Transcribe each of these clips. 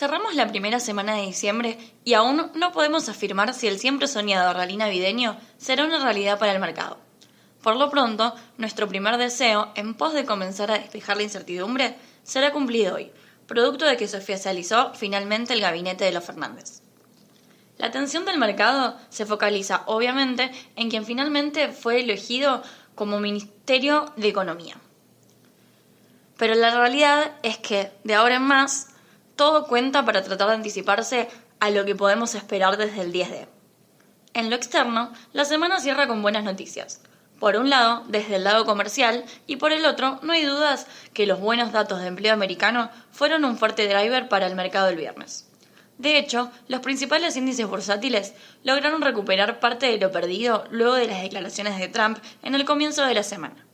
Cerramos la primera semana de diciembre y aún no podemos afirmar si el siempre soñado rally navideño será una realidad para el mercado. Por lo pronto, nuestro primer deseo, en pos de comenzar a despejar la incertidumbre, será cumplido hoy, producto de que se oficializó finalmente el gabinete de los Fernández. La atención del mercado se focaliza, obviamente, en quien finalmente fue elegido como Ministerio de Economía. Pero la realidad es que, de ahora en más, todo cuenta para tratar de anticiparse a lo que podemos esperar desde el 10D. En lo externo, la semana cierra con buenas noticias. Por un lado, desde el lado comercial, y por el otro, no hay dudas que los buenos datos de empleo americano fueron un fuerte driver para el mercado el viernes. De hecho, los principales índices bursátiles lograron recuperar parte de lo perdido luego de las declaraciones de Trump en el comienzo de la semana.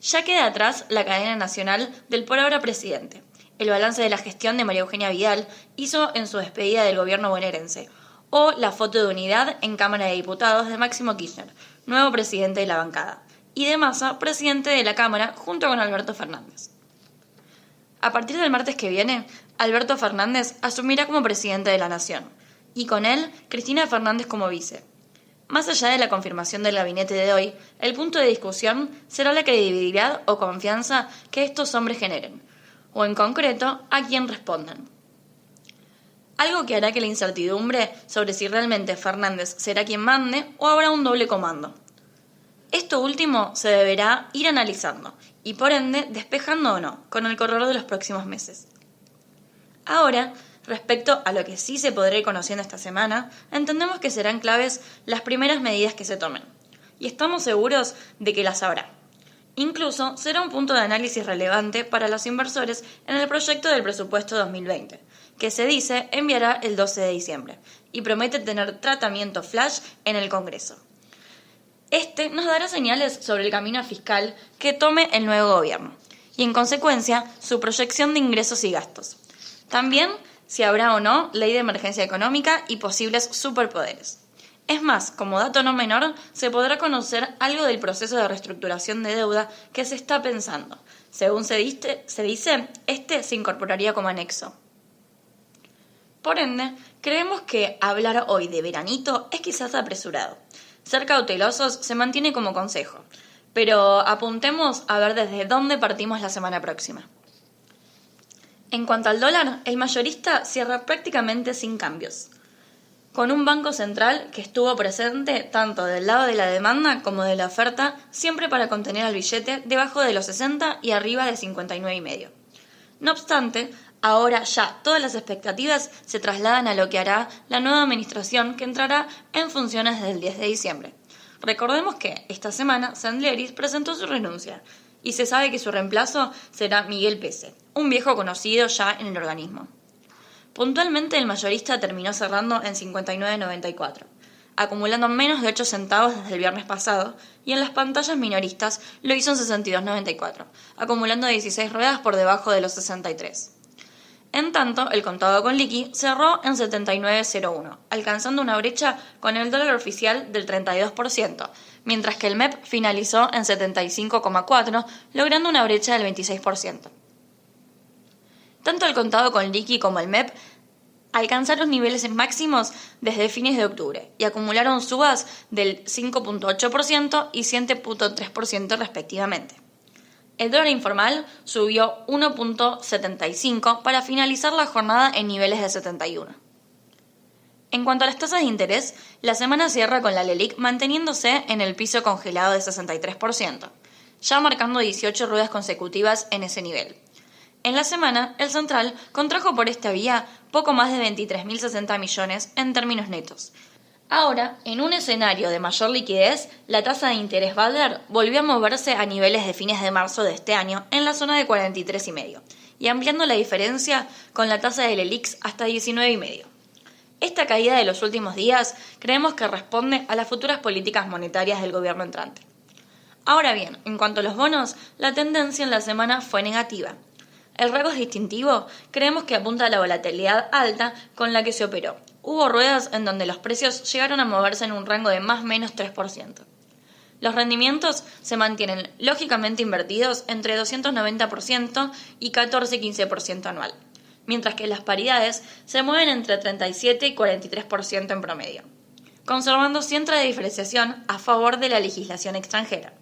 Ya queda atrás la cadena nacional del por ahora presidente. El balance de la gestión de María Eugenia Vidal hizo en su despedida del gobierno bonaerense, o la foto de unidad en Cámara de Diputados de Máximo Kirchner, nuevo presidente de la bancada, y de Massa, presidente de la Cámara, junto con Alberto Fernández. A partir del martes que viene, Alberto Fernández asumirá como presidente de la Nación, y con él, Cristina Fernández como vice. Más allá de la confirmación del gabinete de hoy, el punto de discusión será la credibilidad o confianza que estos hombres generen, o en concreto, a quién respondan. Algo que hará que la incertidumbre sobre si realmente Fernández será quien mande o habrá un doble comando. Esto último se deberá ir analizando y por ende despejando o no con el correr de los próximos meses. Ahora, respecto a lo que sí se podrá ir conociendo esta semana, entendemos que serán claves las primeras medidas que se tomen y estamos seguros de que las habrá. Incluso será un punto de análisis relevante para los inversores en el proyecto del presupuesto 2020, que se dice enviará el 12 de diciembre y promete tener tratamiento flash en el Congreso. Este nos dará señales sobre el camino fiscal que tome el nuevo gobierno y, en consecuencia, su proyección de ingresos y gastos. También si habrá o no ley de emergencia económica y posibles superpoderes. Es más, como dato no menor, se podrá conocer algo del proceso de reestructuración de deuda que se está pensando. Según se dice, este se incorporaría como anexo. Por ende, creemos que hablar hoy de veranito es quizás apresurado. Ser cautelosos se mantiene como consejo, pero apuntemos a ver desde dónde partimos la semana próxima. En cuanto al dólar, el mayorista cierra prácticamente sin cambios, con un banco central que estuvo presente tanto del lado de la demanda como de la oferta, siempre para contener al billete debajo de los 60 y arriba de 59,5. No obstante, ahora ya todas las expectativas se trasladan a lo que hará la nueva administración que entrará en funciones desde el 10 de diciembre. Recordemos que esta semana Sandleris presentó su renuncia y se sabe que su reemplazo será Miguel Pese, un viejo conocido ya en el organismo. Puntualmente el mayorista terminó cerrando en 59,94, acumulando menos de 8 centavos desde el viernes pasado, y en las pantallas minoristas lo hizo en 62,94, acumulando 16 ruedas por debajo de los 63. En tanto, el contado con liqui cerró en 79,01, alcanzando una brecha con el dólar oficial del 32%, mientras que el MEP finalizó en 75,4, logrando una brecha del 26%. Tanto el contado con liqui como el MEP alcanzaron niveles máximos desde fines de octubre y acumularon subas del 5,8% y 7,3% respectivamente. El dólar informal subió 1,75 para finalizar la jornada en niveles de 71. En cuanto a las tasas de interés, la semana cierra con la LELIQ manteniéndose en el piso congelado de 63%, ya marcando 18 ruedas consecutivas en ese nivel. En la semana, el central contrajo por esta vía poco más de 23.060 millones en términos netos. Ahora, en un escenario de mayor liquidez, la tasa de interés Badler volvió a moverse a niveles de fines de marzo de este año en la zona de 43,5 y ampliando la diferencia con la tasa del LELIQ hasta 19,5. Esta caída de los últimos días creemos que responde a las futuras políticas monetarias del gobierno entrante. Ahora bien, en cuanto a los bonos, la tendencia en la semana fue negativa. El rasgo distintivo creemos que apunta a la volatilidad alta con la que se operó. Hubo ruedas en donde los precios llegaron a moverse en un rango de más o menos 3%. Los rendimientos se mantienen lógicamente invertidos entre 290% y 14-15% anual. mientras que las paridades se mueven entre 37 y 43% en promedio, conservando siempre la diferenciación a favor de la legislación extranjera.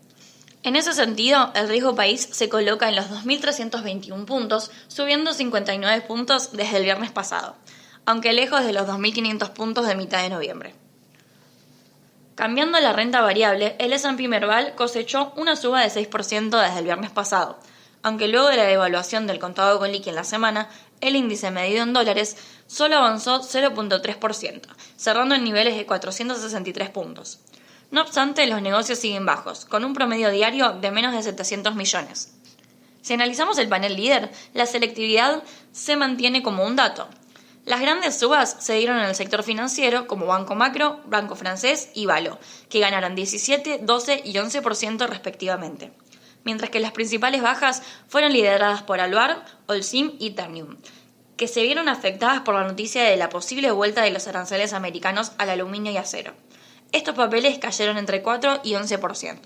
En ese sentido, el riesgo país se coloca en los 2.321 puntos, subiendo 59 puntos desde el viernes pasado, aunque lejos de los 2.500 puntos de mitad de noviembre. Cambiando la renta variable, el S&P Merval cosechó una suba de 6% desde el viernes pasado, aunque luego de la devaluación del contado con liqui en la semana, el índice medido en dólares solo avanzó 0.3%, cerrando en niveles de 463 puntos. No obstante, los negocios siguen bajos, con un promedio diario de menos de 700 millones. Si analizamos el panel líder, la selectividad se mantiene como un dato. Las grandes subas se dieron en el sector financiero como Banco Macro, Banco Francés y Valo, que ganaron 17, 12 y 11% respectivamente, mientras que las principales bajas fueron lideradas por Alvar, Holcim y Ternium, que se vieron afectadas por la noticia de la posible vuelta de los aranceles americanos al aluminio y acero. Estos papeles cayeron entre 4 y 11%.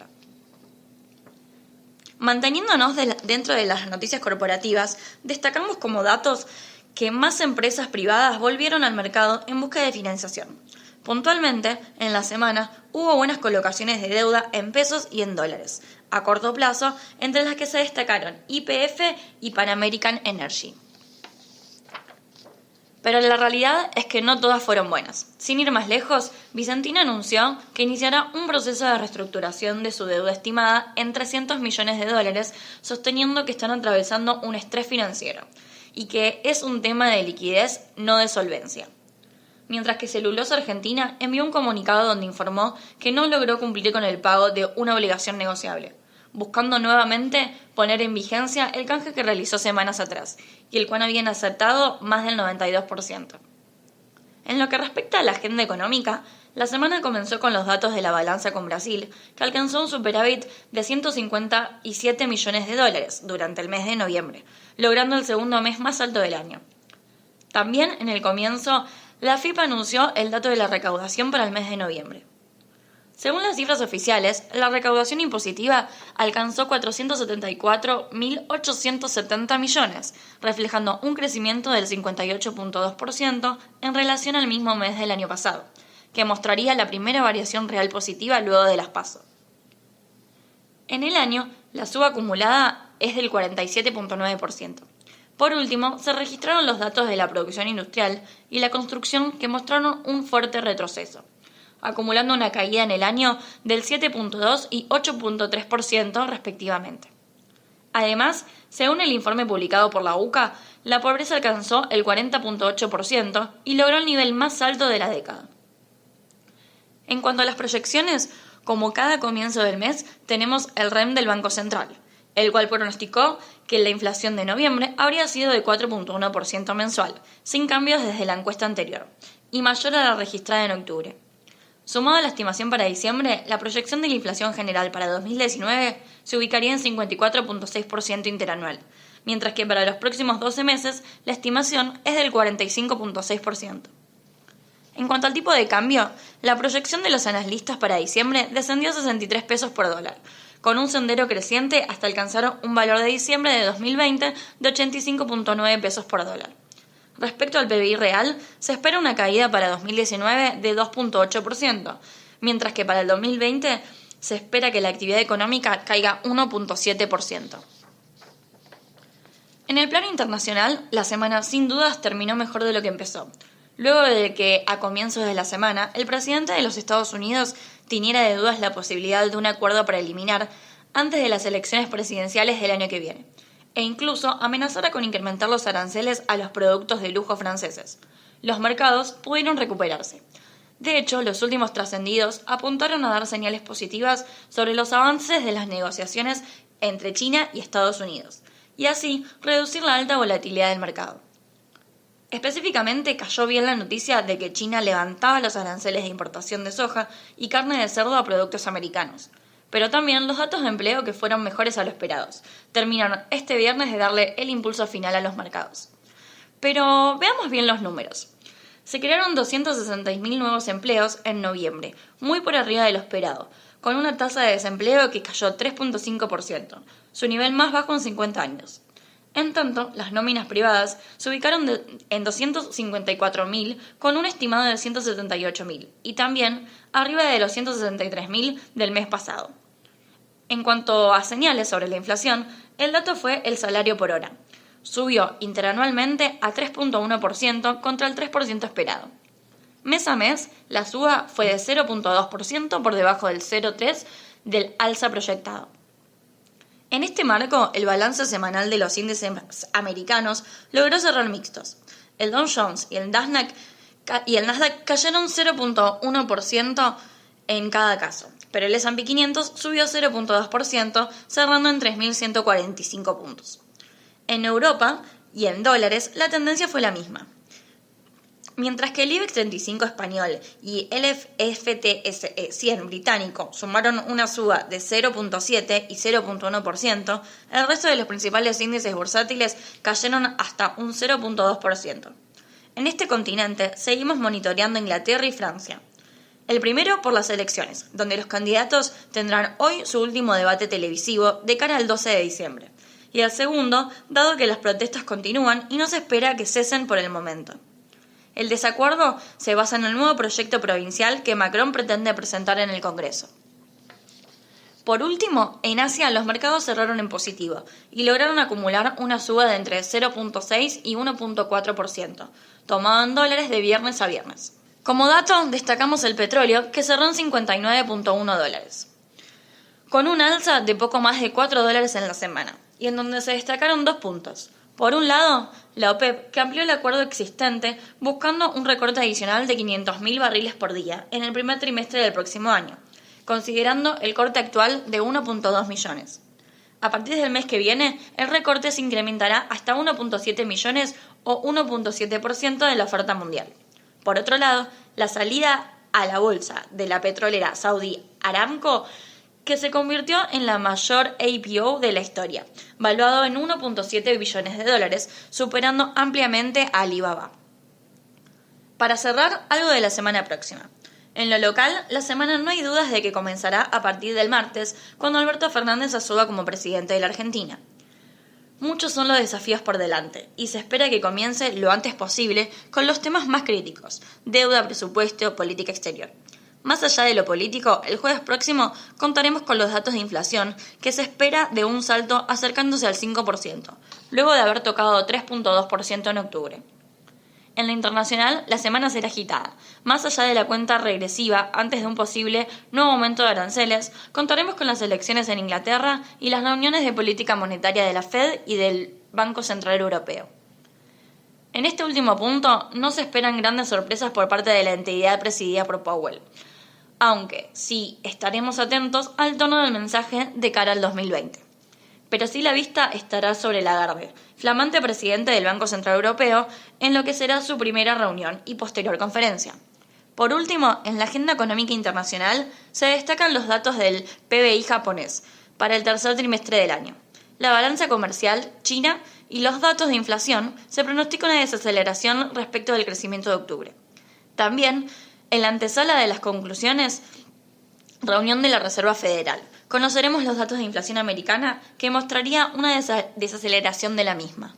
Manteniéndonos dentro de las noticias corporativas, destacamos como datos que más empresas privadas volvieron al mercado en busca de financiación. Puntualmente, en la semana hubo buenas colocaciones de deuda en pesos y en dólares, a corto plazo, entre las que se destacaron YPF y Pan American Energy. Pero la realidad es que no todas fueron buenas. Sin ir más lejos, Vicentina anunció que iniciará un proceso de reestructuración de su deuda estimada en $300 millones, sosteniendo que están atravesando un estrés financiero y que es un tema de liquidez, no de solvencia. Mientras que Celulosa Argentina envió un comunicado donde informó que no logró cumplir con el pago de una obligación negociable, buscando nuevamente poner en vigencia el canje que realizó semanas atrás, y el cual habían aceptado más del 92%. En lo que respecta a la agenda económica, la semana comenzó con los datos de la balanza con Brasil, que alcanzó un superávit de $157 millones durante el mes de noviembre, logrando el segundo mes más alto del año. También, en el comienzo, la FIP anunció el dato de la recaudación para el mes de noviembre. Según las cifras oficiales, la recaudación impositiva alcanzó 474.870 millones, reflejando un crecimiento del 58.2% en relación al mismo mes del año pasado, que mostraría la primera variación real positiva luego de las PASO. En el año, la suba acumulada es del 47.9%. Por último, se registraron los datos de la producción industrial y la construcción que mostraron un fuerte retroceso, acumulando una caída en el año del 7.2 y 8.3% respectivamente. Además, según el informe publicado por la UCA, la pobreza alcanzó el 40.8% y logró el nivel más alto de la década. En cuanto a las proyecciones, como cada comienzo del mes, tenemos el REM del Banco Central, el cual pronosticó que la inflación de noviembre habría sido de 4.1% mensual, sin cambios desde la encuesta anterior, y mayor a la registrada en octubre. Sumado a la estimación para diciembre, la proyección de la inflación general para 2019 se ubicaría en 54.6% interanual, mientras que para los próximos 12 meses la estimación es del 45.6%. En cuanto al tipo de cambio, la proyección de los analistas para diciembre descendió a 63 pesos por dólar, con un sendero creciente hasta alcanzar un valor de diciembre de 2020 de 85.9 pesos por dólar. Respecto al PBI real, se espera una caída para 2019 de 2.8%, mientras que para el 2020 se espera que la actividad económica caiga 1.7%. En el plano internacional, la semana sin dudas terminó mejor de lo que empezó, luego de que, a comienzos de la semana, el presidente de los Estados Unidos tiniera de dudas la posibilidad de un acuerdo preliminar antes de las elecciones presidenciales del año que viene, e incluso amenazara con incrementar los aranceles a los productos de lujo franceses. Los mercados pudieron recuperarse. De hecho, los últimos trascendidos apuntaron a dar señales positivas sobre los avances de las negociaciones entre China y Estados Unidos, y así reducir la alta volatilidad del mercado. Específicamente, cayó bien la noticia de que China levantaba los aranceles de importación de soja y carne de cerdo a productos americanos, pero también los datos de empleo que fueron mejores a lo esperados terminaron este viernes de darle el impulso final a los mercados. Pero veamos bien los números. Se crearon 260.000 nuevos empleos en noviembre, muy por arriba de lo esperado, con una tasa de desempleo que cayó 3.5%, su nivel más bajo en 50 años. En tanto, las nóminas privadas se ubicaron en 254.000 con un estimado de 178.000 y también arriba de los 163.000 del mes pasado. En cuanto a señales sobre la inflación, el dato fue el salario por hora. Subió interanualmente a 3.1% contra el 3% esperado. Mes a mes, la suba fue de 0.2% por debajo del 0.3% del alza proyectado. En este marco, el balance semanal de los índices americanos logró cerrar mixtos. El Dow Jones y el Nasdaq cayeron 0.1% en cada caso, pero el S&P 500 subió 0.2%, cerrando en 3.145 puntos. En Europa y en dólares, la tendencia fue la misma. Mientras que el IBEX 35 español y el FTSE 100 británico sumaron una suba de 0.7 y 0.1%, el resto de los principales índices bursátiles cayeron hasta un 0.2%. En este continente seguimos monitoreando Inglaterra y Francia. El primero por las elecciones, donde los candidatos tendrán hoy su último debate televisivo de cara al 12 de diciembre. Y el segundo, dado que las protestas continúan y no se espera que cesen por el momento. El desacuerdo se basa en el nuevo proyecto provincial que Macron pretende presentar en el Congreso. Por último, en Asia los mercados cerraron en positivo y lograron acumular una suba de entre 0.6 y 1.4%, tomado en dólares de viernes a viernes. Como dato, destacamos el petróleo, que cerró en $59.1, con un alza de poco más de $4 en la semana, y en donde se destacaron 2 puntos. Por un lado, la OPEP, que amplió el acuerdo existente buscando un recorte adicional de 500.000 barriles por día en el primer trimestre del próximo año, considerando el corte actual de 1.2 millones. A partir del mes que viene, el recorte se incrementará hasta 1.7 millones o 1.7% de la oferta mundial. Por otro lado, la salida a la bolsa de la petrolera Saudi Aramco, que se convirtió en la mayor IPO de la historia, valuado en 1.7 billones de dólares, superando ampliamente a Alibaba. Para cerrar, algo de la semana próxima. En lo local, la semana no hay dudas de que comenzará a partir del martes, cuando Alberto Fernández asuma como presidente de la Argentina. Muchos son los desafíos por delante, y se espera que comience lo antes posible con los temas más críticos: deuda, presupuesto, política exterior. Más allá de lo político, el jueves próximo contaremos con los datos de inflación, que se espera de un salto acercándose al 5%, luego de haber tocado 3.2% en octubre. En lo internacional, la semana será agitada. Más allá de la cuenta regresiva antes de un posible nuevo aumento de aranceles, contaremos con las elecciones en Inglaterra y las reuniones de política monetaria de la Fed y del Banco Central Europeo. En este último punto, no se esperan grandes sorpresas por parte de la entidad presidida por Powell, aunque sí estaremos atentos al tono del mensaje de cara al 2020. Pero sí la vista estará sobre Lagarde, flamante presidente del Banco Central Europeo, en lo que será su primera reunión y posterior conferencia. Por último, en la agenda económica internacional se destacan los datos del PBI japonés para el tercer trimestre del año, la balanza comercial china y los datos de inflación. Se pronostica una desaceleración respecto del crecimiento de octubre. También, en la antesala de las conclusiones, reunión de la Reserva Federal, conoceremos los datos de inflación americana, que mostraría una desaceleración de la misma.